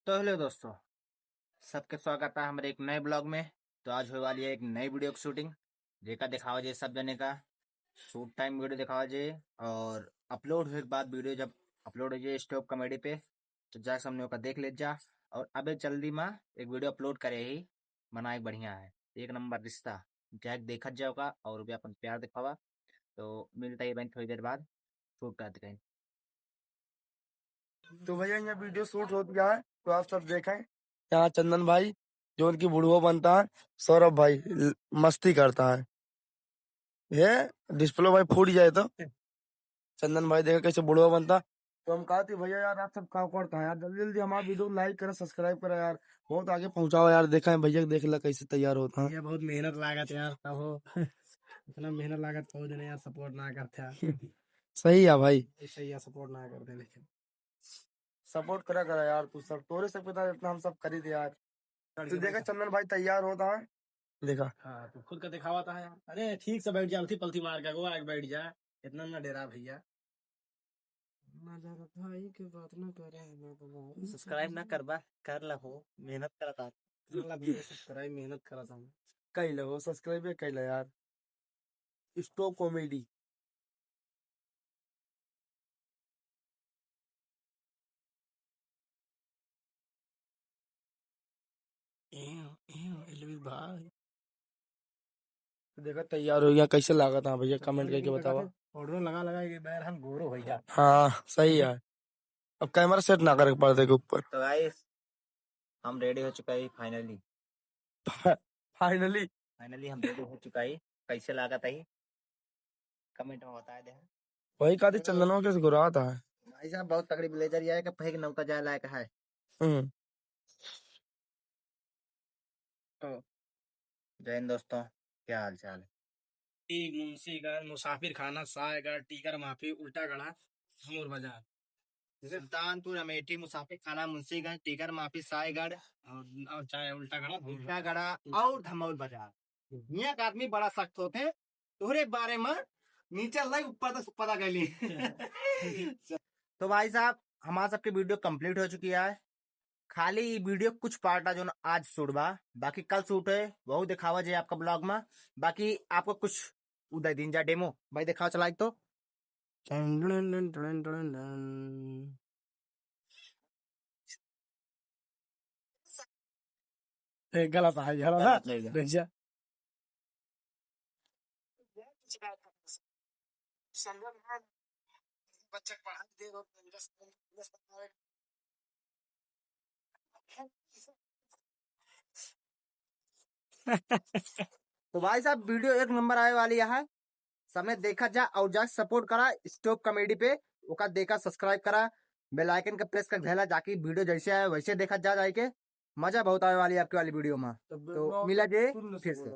तो हेलो दोस्तों, सबके स्वागत है हमारे एक नए ब्लॉग में। तो आज होने वाली है एक नई वीडियो की शूटिंग, जेका दिखावा जाए सब जने का शूट टाइम वीडियो दिखावा जाए। और अपलोड हुए के बाद वीडियो जब अपलोड हो जाए स्टॉप कॉमेडी पे तो जा सामने का देख ले जा। और अबे जल्दी में एक वीडियो अपलोड करे ही बनाए बढ़िया है, एक नंबर रिश्ता जैक देखा जाओगा और भी अपन प्यार दिखावा। तो मिलता है बहन थोड़ी देर बाद शूट कर दिखाई। तो भैया यहाँ वीडियो शूट हो गया है तो आप सब देखें। यहाँ चंदन भाई जो उनकी बुढ़वा बनता है, सौरभ भाई मस्ती करता है। ये डिस्प्ले भाई फूट जाए तो चंदन भाई देखा कैसे बुढ़वा बनता। तो हम कहा थी भैया यार आप सब काम करता है यार, जल्दी जल्दी हमारा वीडियो लाइक करें सब्सक्राइब करें यार, बहुत आगे पहुंचाओ यार। देखा है भैया देख ला कैसे तैयार होता है। ये बहुत मेहनत लागत यार कहो इतना मेहनत लागत कहो जने यार सपोर्ट ना करते सही है भाई, सही है सपोर्ट ना करते लेकिन सपोर्ट करा यार। तू सब तोरे से पता इतना हम सब खरीदे यार। तू देखा चंदन भाई तैयार होता है, देखा। हाँ तू खुद का दिखावा था यार। अरे ठीक से बैठ जा, अलथी पलथी मार के गोवा बैठ जा, इतना ना डेरा भैया। भाई की बात ना करे, सब्सक्राइब ना करबा कर लो, मेहनत करता सब्सक्राइब मेहनत करा था। कई लो सब्सक्राइब कई लो यार। स्टॉप कॉमेडी भाई देखा तैयार हो गया, कैसे लगा था भैया कमेंट करके बतावा। ऑर्डर लगा लगा के बैर हम गोरो भैया। हाँ सही है, अब कैमरा सेट ना करे पर्दे के ऊपर। तो गाइस हम रेडी हो चुका है फाइनली। फाइनली फाइनली हम रेडी हो चुका है। कैसे लागत है कमेंट में बता दे। वही कहते चंदनवा कैसे गुराता है। भाई साहब बहुत तगड़ी ब्लेजर ये है कि फेंक नौका जाए लायक है। हम्म तो जय हिंद दोस्तों, क्या हाल चाल है। एक मुंशीगंज मुसाफिर खाना सायगढ़ टीकर माफी उल्टा गढ़ा हमूर बाजार सुल्तानपुर अमेठी मुसाफिर खाना मुंशीगंज टीकर माफी सायगढ़ और चाहे उल्टा गढ़ा उल्टा गड़ा और धमौल बाजार। यहाँ का आदमी बड़ा सख्त होते हैं, तोहरे बारे में नीचे लाई ऊपर तक पता गली। तो भाई साहब हमारा सबके वीडियो कंप्लीट हो चुकी है। खाली वीडियो कुछ पार्ट जो आज शूट बा, बाकी कल शूट है वह दिखावा जाए आपका ब्लॉग में। बाकी आपको कुछ उदय दिन जा डेमो भाई दिखावा चला तो। गलत है गलत है भैया। बच्चे पढ़ा दे तो भाई साहब वीडियो एक नंबर आने वाली है, समय देखा जा और जा सपोर्ट करा स्टॉप कॉमेडी पे, ओका देखा सब्सक्राइब करा, बेल आइकन का प्रेस कर घेला जाके वीडियो जैसे आए वैसे देखा जा जाए के। मजा बहुत आने वाली है आपकी वाली वीडियो में। तो मिला जे फिर से।